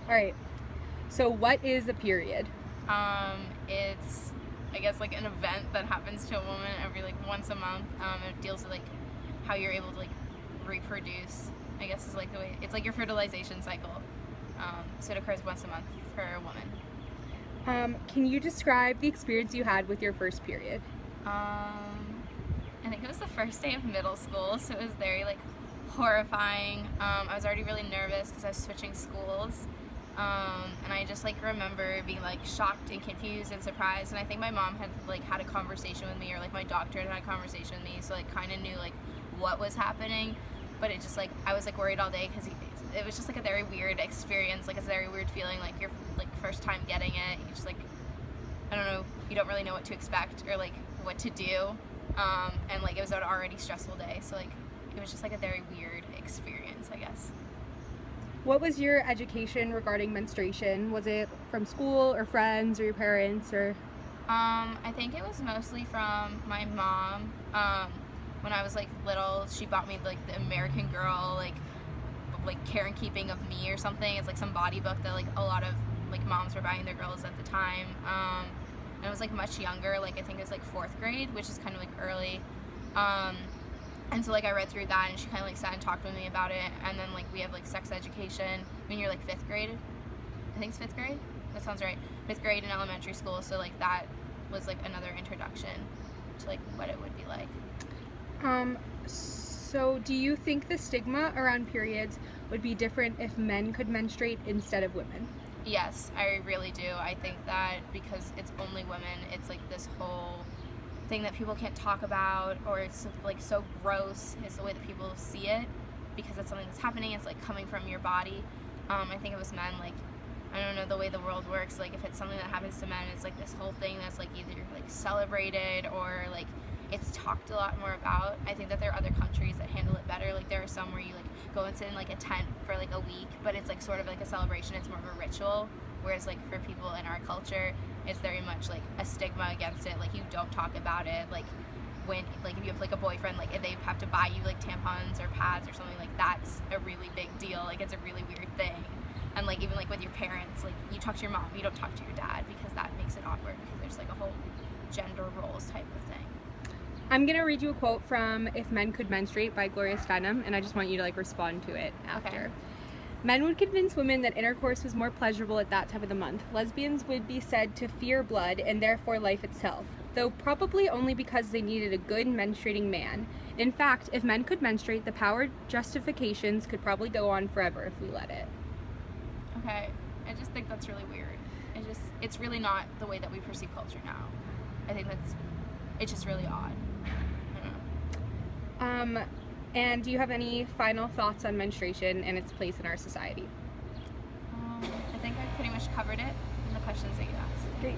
All right. So what is a period? It's, I guess, like an event that happens to a woman every like once a month. It deals with like how you're able to like reproduce. I guess is like the way it's like your fertilization cycle. So it occurs once a month for a woman. Can you describe the experience you had with your first period? I think it was the first day of middle school, so it was very like horrifying. I was already really nervous because I was switching schools. And I just like remember being like shocked and confused and surprised, and I think my mom had like had a conversation with me, or like my doctor had a conversation with me, so like kind of knew like what was happening, but it just like I was like worried all day because it was just like a very weird experience, like a very weird feeling, like your like first time getting it. You just like, I don't know, you don't really know what to expect or like what to do, and like it was an already stressful day, so like it was just like a very weird experience, I guess. What was your education regarding menstruation? Was it from school or friends or your parents or? I think it was mostly from my mom. When I was like little, she bought me like the American Girl, like Care and Keeping of Me or something. It's like some body book that like a lot of like moms were buying their girls at the time. And I was like much younger, like I think it was like fourth grade, which is kind of like early. And so like I read through that, and she kind of like sat and talked with me about it. And then like we have like sex education when you're like fifth grade. I think it's fifth grade. That sounds right. Fifth grade in elementary school. So like that was like another introduction to like what it would be like. So do you think the stigma around periods would be different if men could menstruate instead of women? Yes, I really do. I think that because it's only women, it's like this whole thing that people can't talk about, or it's like so gross is the way that people see it, because it's something that's happening. It's like coming from your body. I think it was men, like I don't know the way the world works, like if it's something that happens to men, it's like this whole thing that's like either like celebrated or like it's talked a lot more about. I think that there are other countries that handle it better. Like there are some where you like go and sit in like a tent for like a week, but it's like sort of like a celebration, it's more of a ritual. Whereas like for people in our culture, it's very much like a stigma against it. Like you don't talk about it. Like when like if you have like a boyfriend, like if they have to buy you like tampons or pads or something, like that's a really big deal. Like it's a really weird thing. And like even like with your parents, like you talk to your mom, you don't talk to your dad, because that makes it awkward, because there's like a whole gender roles type of thing. I'm gonna read you a quote from If Men Could Menstruate by Gloria Steinem, and I just want you to like respond to it after. Okay. Men would convince women that intercourse was more pleasurable at that time of the month. Lesbians would be said to fear blood and therefore life itself, though probably only because they needed a good menstruating man. In fact, if men could menstruate, the power justifications could probably go on forever if we let it. Okay, I just think that's really weird. It's really not the way that we perceive culture now. I think it's just really odd. I don't know. And do you have any final thoughts on menstruation and its place in our society? I think I pretty much covered it in the questions that you asked. Great.